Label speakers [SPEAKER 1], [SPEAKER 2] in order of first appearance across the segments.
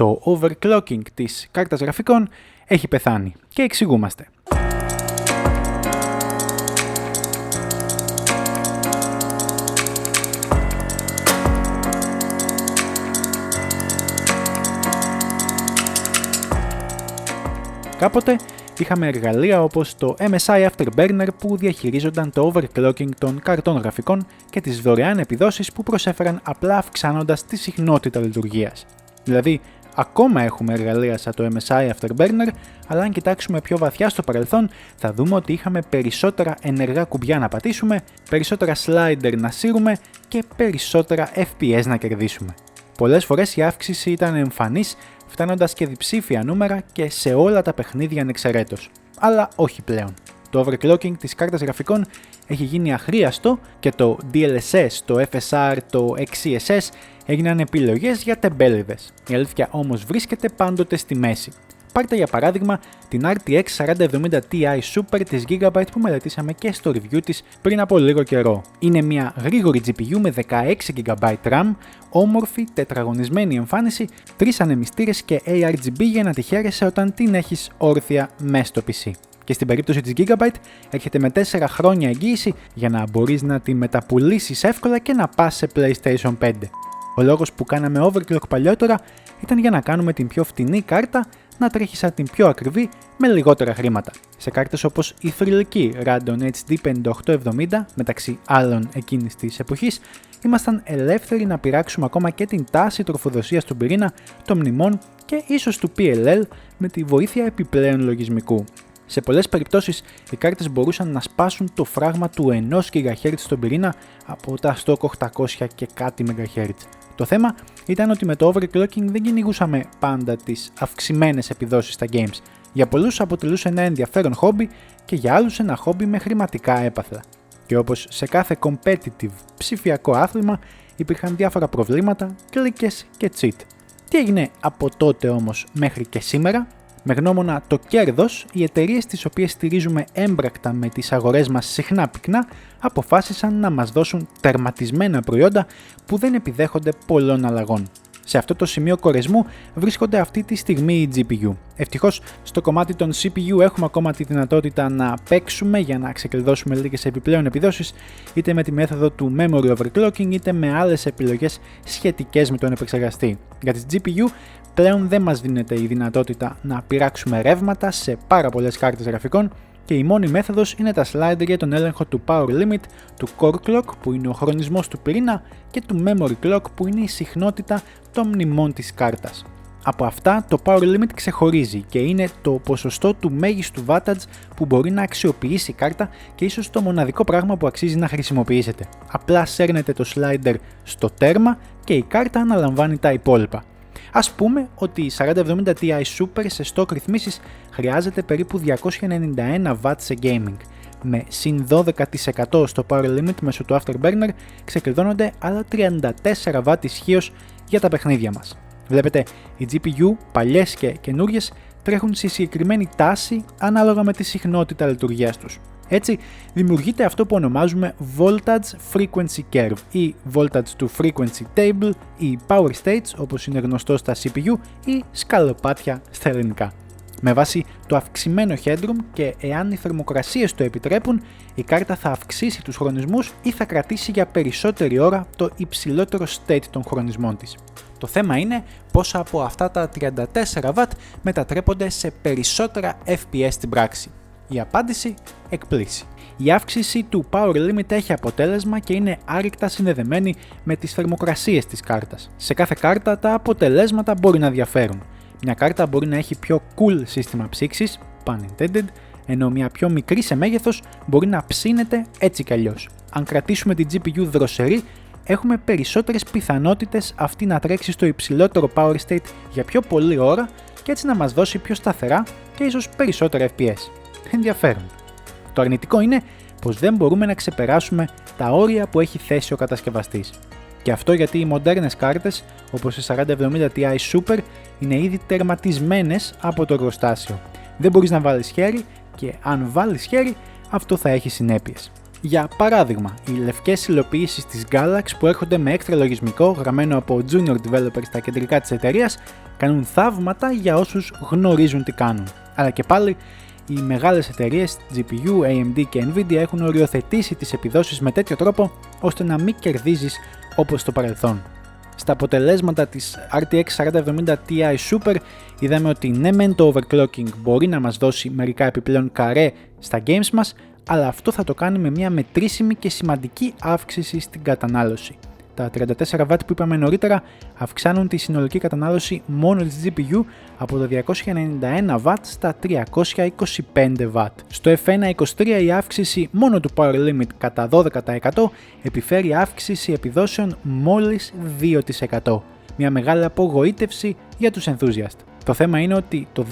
[SPEAKER 1] Το overclocking της κάρτας γραφικών έχει πεθάνει και εξηγούμαστε. Κάποτε είχαμε εργαλεία όπως το MSI Afterburner που διαχειρίζονταν το overclocking των καρτών γραφικών και τις δωρεάν επιδόσεις που προσέφεραν απλά αυξάνοντας τη συχνότητα λειτουργίας. Δηλαδή, ακόμα έχουμε εργαλεία σαν το MSI Afterburner, αλλά αν κοιτάξουμε πιο βαθιά στο παρελθόν, θα δούμε ότι είχαμε περισσότερα ενεργά κουμπιά να πατήσουμε, περισσότερα slider να σύρουμε και περισσότερα FPS να κερδίσουμε. Πολλές φορές η αύξηση ήταν εμφανής, φτάνοντας και διψήφια νούμερα και σε όλα τα παιχνίδια ανεξαιρέτως. Αλλά όχι πλέον. Το overclocking της κάρτας γραφικών έχει γίνει αχρίαστο και το DLSS, το FSR, το XeSS έγιναν επιλογές για τεμπέληδες. Η αλήθεια όμως βρίσκεται πάντοτε στη μέση. Πάρτε για παράδειγμα την RTX 4070 Ti Super της Gigabyte που μελετήσαμε και στο review της πριν από λίγο καιρό. Είναι μια γρήγορη GPU με 16GB RAM, όμορφη τετραγωνισμένη εμφάνιση, 3 ανεμιστήρες και ARGB για να τη χαίρεσαι όταν την έχεις όρθια μέσα στο PC. Και στην περίπτωση της Gigabyte έρχεται με 4 χρόνια εγγύηση για να μπορείς να τη μεταπουλήσεις εύκολα και να πας σε PlayStation 5. Ο λόγος που κάναμε overclock παλιότερα ήταν για να κάνουμε την πιο φτηνή κάρτα να τρέχει σαν την πιο ακριβή με λιγότερα χρήματα. Σε κάρτες όπως η θρυλική Radeon HD 5870, μεταξύ άλλων εκείνης της εποχής, ήμασταν ελεύθεροι να πειράξουμε ακόμα και την τάση τροφοδοσίας του πυρήνα, των μνημών και ίσως του PLL με τη βοήθεια επιπλέον λογισμικού. Σε πολλές περιπτώσεις, οι κάρτες μπορούσαν να σπάσουν το φράγμα του 1 GHz στον πυρήνα από τα stock 800 και κάτι MHz. Το θέμα ήταν ότι με το overclocking δεν κυνηγούσαμε πάντα τις αυξημένες επιδόσεις στα games. Για πολλούς αποτελούσε ένα ενδιαφέρον χόμπι και για άλλους ένα χόμπι με χρηματικά έπαθλα. Και όπως σε κάθε competitive ψηφιακό άθλημα υπήρχαν διάφορα προβλήματα, κλίκες και cheat. Τι έγινε από τότε όμως μέχρι και σήμερα? Με γνώμονα το κέρδος, οι εταιρείες τις οποίες στηρίζουμε έμπρακτα με τις αγορές μας συχνά πυκνά αποφάσισαν να μας δώσουν τερματισμένα προϊόντα που δεν επιδέχονται πολλών αλλαγών. Σε αυτό το σημείο κορεσμού βρίσκονται αυτή τη στιγμή οι GPU. Ευτυχώς στο κομμάτι των CPU έχουμε ακόμα τη δυνατότητα να παίξουμε για να ξεκλειδώσουμε λίγες επιπλέον επιδόσεις, είτε με τη μέθοδο του memory overclocking είτε με άλλες επιλογές σχετικές με τον επεξεργαστή. Για τις GPU πλέον δεν μας δίνεται η δυνατότητα να πειράξουμε ρεύματα σε πάρα πολλές κάρτες γραφικών και η μόνη μέθοδος είναι τα slider για τον έλεγχο του power limit, του core clock που είναι ο χρονισμός του πυρήνα και του memory clock που είναι η συχνότητα των μνημών της κάρτας. Από αυτά το power limit ξεχωρίζει και είναι το ποσοστό του μέγιστου wattage που μπορεί να αξιοποιήσει η κάρτα και ίσως το μοναδικό πράγμα που αξίζει να χρησιμοποιήσετε. Απλά σέρνετε το slider στο τέρμα και η κάρτα αναλαμβάνει τα υπόλοιπα. Ας πούμε ότι η 4070 Ti Super σε stock ρυθμίσεις χρειάζεται περίπου 291 W σε gaming. Με συν 12% στο power limit μέσω του Afterburner ξεκλειδώνονται άλλα 34 W ισχύως για τα παιχνίδια μας. Βλέπετε, οι GPU, παλιές και καινούριες, τρέχουν σε συγκεκριμένη τάση ανάλογα με τη συχνότητα λειτουργίας τους. Έτσι, δημιουργείται αυτό που ονομάζουμε Voltage Frequency Curve ή Voltage to Frequency Table ή Power States όπως είναι γνωστό στα CPU ή σκαλοπάτια στα ελληνικά. Με βάση το αυξημένο headroom και εάν οι θερμοκρασίες το επιτρέπουν, η κάρτα θα αυξήσει τους χρονισμούς ή θα κρατήσει για περισσότερη ώρα το υψηλότερο state των χρονισμών της. Το θέμα είναι πόσα από αυτά τα 34W μετατρέπονται σε περισσότερα FPS στην πράξη. Η απάντηση εκπλήσει. Η αύξηση του power limit έχει αποτέλεσμα και είναι άρρηκτα συνδεδεμένη με τις θερμοκρασίες της κάρτας. Σε κάθε κάρτα τα αποτελέσματα μπορεί να διαφέρουν. Μια κάρτα μπορεί να έχει πιο cool σύστημα ψήξης, pun intended, ενώ μια πιο μικρή σε μέγεθος μπορεί να ψήνεται έτσι κι αλλιώς. Αν κρατήσουμε την GPU δροσερή, έχουμε περισσότερες πιθανότητες αυτή να τρέξει στο υψηλότερο power state για πιο πολλή ώρα και έτσι να μας δώσει πιο σταθερά και ίσως περισσότερα FPS. Ενδιαφέρον. Το αρνητικό είναι πως δεν μπορούμε να ξεπεράσουμε τα όρια που έχει θέσει ο κατασκευαστής. Και αυτό γιατί οι μοντέρνες κάρτες, όπως η 4070 Ti Super, είναι ήδη τερματισμένες από το εργοστάσιο. Δεν μπορείς να βάλεις χέρι και αν βάλεις χέρι, αυτό θα έχει συνέπειες. Για παράδειγμα, οι λευκές υλοποιήσεις της Galax που έρχονται με έξτρα λογισμικό γραμμένο από junior developers στα κεντρικά της εταιρείας κάνουν θαύματα για όσους γνωρίζουν τι κάνουν. Αλλά και πάλι, οι μεγάλες εταιρείες GPU, AMD και Nvidia έχουν οριοθετήσει τις επιδόσεις με τέτοιο τρόπο ώστε να μην κερδίζεις όπως στο παρελθόν. Στα αποτελέσματα της RTX 4070 Ti Super είδαμε ότι ναι μεν το overclocking μπορεί να μας δώσει μερικά επιπλέον καρέ στα games μας, αλλά αυτό θα το κάνει με μια μετρήσιμη και σημαντική αύξηση στην κατανάλωση. Τα 34W που είπαμε νωρίτερα αυξάνουν τη συνολική κατανάλωση μόνο της GPU από τα 291W στα 325W. Στο F1.23 η αύξηση μόνο του Power Limit κατά 12% επιφέρει αύξηση επιδόσεων μόλις 2%. Μια μεγάλη απογοήτευση για τους enthusiasts. Το θέμα είναι ότι το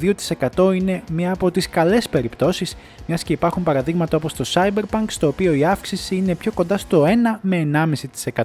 [SPEAKER 1] 2% είναι μία από τις καλές περιπτώσεις, μιας και υπάρχουν παραδείγματα όπως το Cyberpunk, στο οποίο η αύξηση είναι πιο κοντά στο 1 με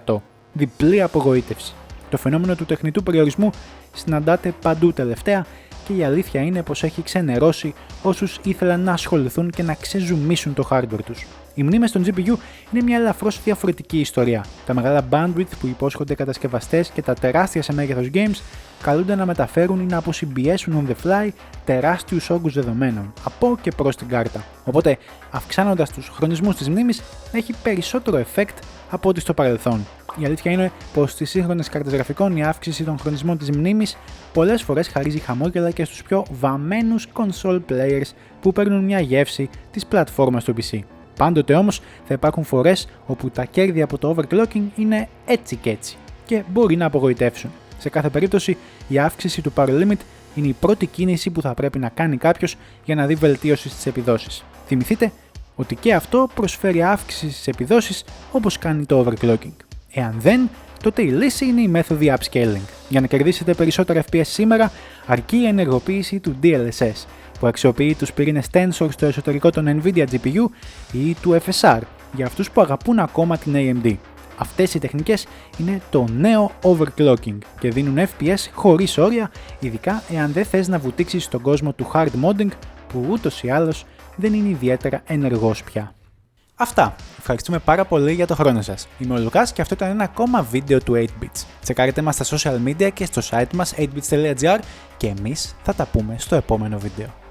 [SPEAKER 1] 1,5%. Διπλή απογοήτευση. Το φαινόμενο του τεχνητού περιορισμού συναντάται παντού τελευταία και η αλήθεια είναι πως έχει ξενερώσει όσους ήθελαν να ασχοληθούν και να ξεζουμίσουν το hardware τους. Οι μνήμες των GPU είναι μια ελαφρώς διαφορετική ιστορία. Τα μεγάλα bandwidth που υπόσχονται οι κατασκευαστές και τα τεράστια σε μέγεθος games καλούνται να μεταφέρουν ή να αποσυμπιέσουν on the fly τεράστιους όγκους δεδομένων από και προς την κάρτα. Οπότε, αυξάνοντας τους χρονισμούς της μνήμης, έχει περισσότερο effect από ό,τι στο παρελθόν. Η αλήθεια είναι πως στις σύγχρονες κάρτες γραφικών η αύξηση των χρονισμών της μνήμης πολλές φορές χαρίζει χαμόγελα και στους πιο βαμμένους console players που παίρνουν μια γεύση της πλατφόρμας του PC. Πάντοτε όμως θα υπάρχουν φορές όπου τα κέρδη από το overclocking είναι έτσι και έτσι και μπορεί να απογοητεύσουν. Σε κάθε περίπτωση, η αύξηση του power limit είναι η πρώτη κίνηση που θα πρέπει να κάνει κάποιος για να δει βελτίωση στις επιδόσεις. Θυμηθείτε ότι και αυτό προσφέρει αύξηση στις επιδόσεις όπως κάνει το overclocking. Εάν δεν, τότε η λύση είναι η μέθοδη upscaling. Για να κερδίσετε περισσότερα FPS σήμερα, αρκεί η ενεργοποίηση του DLSS, που αξιοποιεί τους πυρήνες Tensor στο εσωτερικό των Nvidia GPU ή του FSR, για αυτούς που αγαπούν ακόμα την AMD. Αυτές οι τεχνικές είναι το νέο overclocking και δίνουν FPS χωρίς όρια, ειδικά εάν δεν θες να βουτήξεις στον κόσμο του hard modding, που ούτως ή άλλως δεν είναι ιδιαίτερα ενεργός πια. Αυτά. Ευχαριστούμε πάρα πολύ για το χρόνο σας. Είμαι ο Λουκάς και αυτό ήταν ένα ακόμα βίντεο του 8bits. Τσεκάρετε μας στα social media και στο site μας 8bits.gr και εμείς θα τα πούμε στο επόμενο βίντεο.